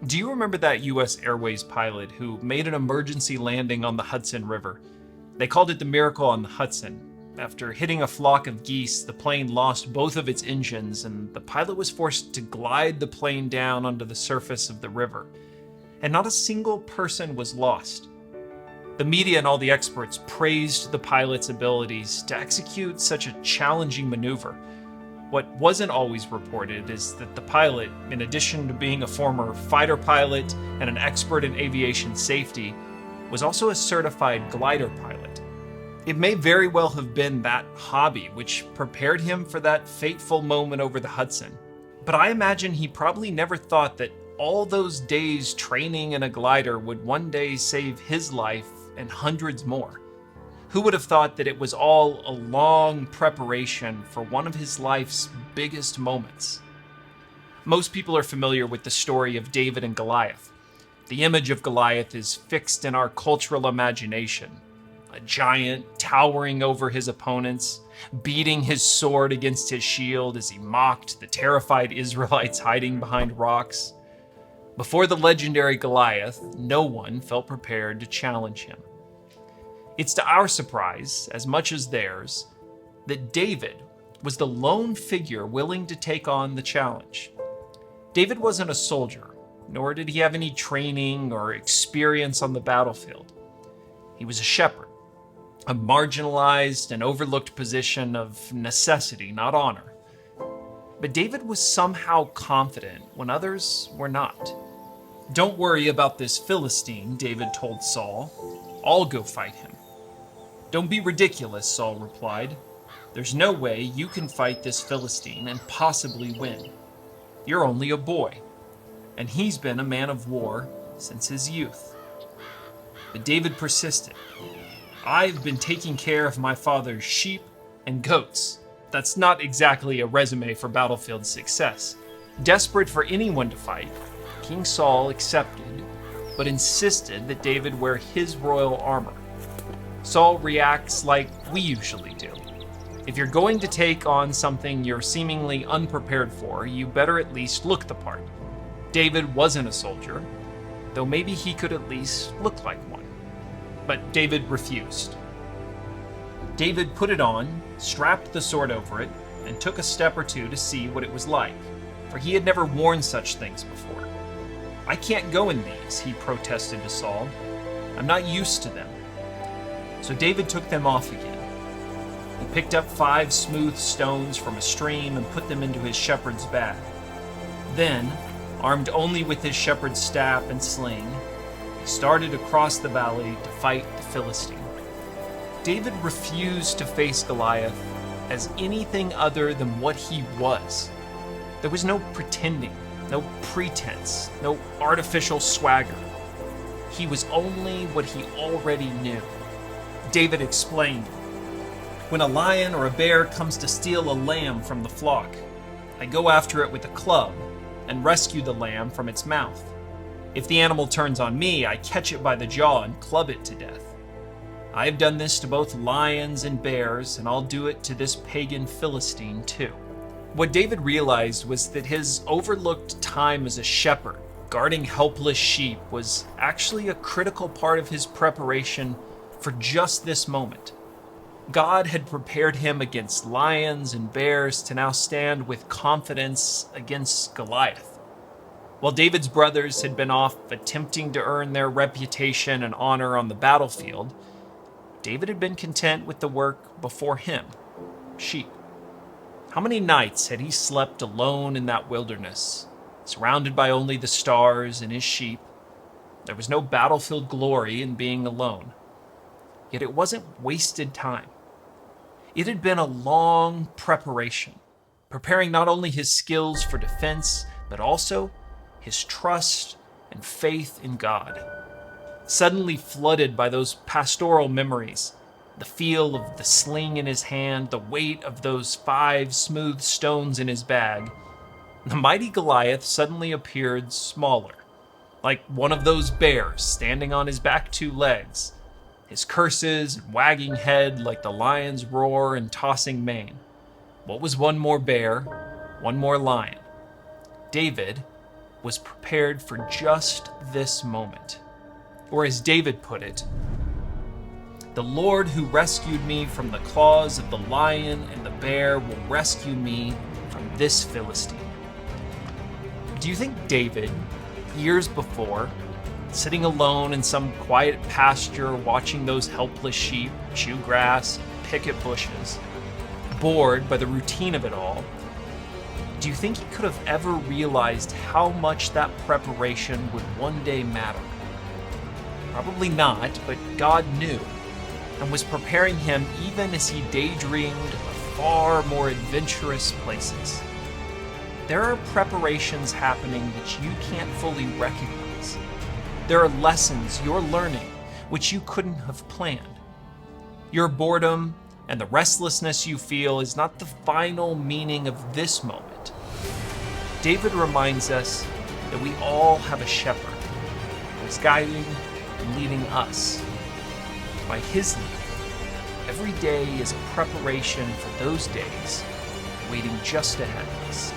Do you remember that US Airways pilot who made an emergency landing on the Hudson River? They called it the Miracle on the Hudson. After hitting a flock of geese, the plane lost both of its engines, and the pilot was forced to glide the plane down onto the surface of the river. And not a single person was lost. The media and all the experts praised the pilot's abilities to execute such a challenging maneuver. What wasn't always reported is that the pilot, in addition to being a former fighter pilot and an expert in aviation safety, was also a certified glider pilot. It may very well have been that hobby which prepared him for that fateful moment over the Hudson. But I imagine he probably never thought that all those days training in a glider would one day save his life and hundreds more. Who would have thought that it was all a long preparation for one of his life's biggest moments? Most people are familiar with the story of David and Goliath. The image of Goliath is fixed in our cultural imagination. A giant towering over his opponents, beating his sword against his shield as he mocked the terrified Israelites hiding behind rocks. Before the legendary Goliath, no one felt prepared to challenge him. It's to our surprise, as much as theirs, that David was the lone figure willing to take on the challenge. David wasn't a soldier, nor did he have any training or experience on the battlefield. He was a shepherd, a marginalized and overlooked position of necessity, not honor. But David was somehow confident when others were not. "Don't worry about this Philistine," David told Saul. "I'll go fight him." "Don't be ridiculous," Saul replied. "There's no way you can fight this Philistine and possibly win. You're only a boy, and he's been a man of war since his youth." But David persisted. "I've been taking care of my father's sheep and goats." That's not exactly a resume for battlefield success. Desperate for anyone to fight, King Saul accepted, but insisted that David wear his royal armor. Saul reacts like we usually do. If you're going to take on something you're seemingly unprepared for, you better at least look the part. David wasn't a soldier, though maybe he could at least look like one. But David refused. David put it on, strapped the sword over it, and took a step or two to see what it was like, for he had never worn such things before. "I can't go in these," he protested to Saul. "I'm not used to them." So David took them off again. He picked up 5 smooth stones from a stream and put them into his shepherd's bag. Then, armed only with his shepherd's staff and sling, he started across the valley to fight the Philistine. David refused to face Goliath as anything other than what he was. There was no pretending, no pretense, no artificial swagger. He was only what he already knew. David explained, "When a lion or a bear comes to steal a lamb from the flock, I go after it with a club and rescue the lamb from its mouth. If the animal turns on me, I catch it by the jaw and club it to death. I have done this to both lions and bears, and I'll do it to this pagan Philistine too." What David realized was that his overlooked time as a shepherd, guarding helpless sheep, was actually a critical part of his preparation for just this moment. God had prepared him against lions and bears to now stand with confidence against Goliath. While David's brothers had been off attempting to earn their reputation and honor on the battlefield, David had been content with the work before him, sheep. How many nights had he slept alone in that wilderness, surrounded by only the stars and his sheep? There was no battlefield glory in being alone. Yet it wasn't wasted time. It had been a long preparation, preparing not only his skills for defense, but also his trust and faith in God. Suddenly flooded by those pastoral memories, the feel of the sling in his hand, the weight of those 5 smooth stones in his bag, the mighty Goliath suddenly appeared smaller, like one of those bears standing on his back 2 legs, his curses and wagging head like the lion's roar and tossing mane. What was one more bear, one more lion? David was prepared for just this moment. Or as David put it, "The Lord who rescued me from the claws of the lion and the bear will rescue me from this Philistine." Do you think David, years before, sitting alone in some quiet pasture watching those helpless sheep chew grass, pick at bushes, bored by the routine of it all, do you think he could have ever realized how much that preparation would one day matter? Probably not, but God knew and was preparing him even as he daydreamed of far more adventurous places. There are preparations happening that you can't fully recognize. There are lessons you're learning which you couldn't have planned. Your boredom and the restlessness you feel is not the final meaning of this moment. David reminds us that we all have a shepherd who is guiding and leading us. By his lead, every day is a preparation for those days waiting just ahead of us.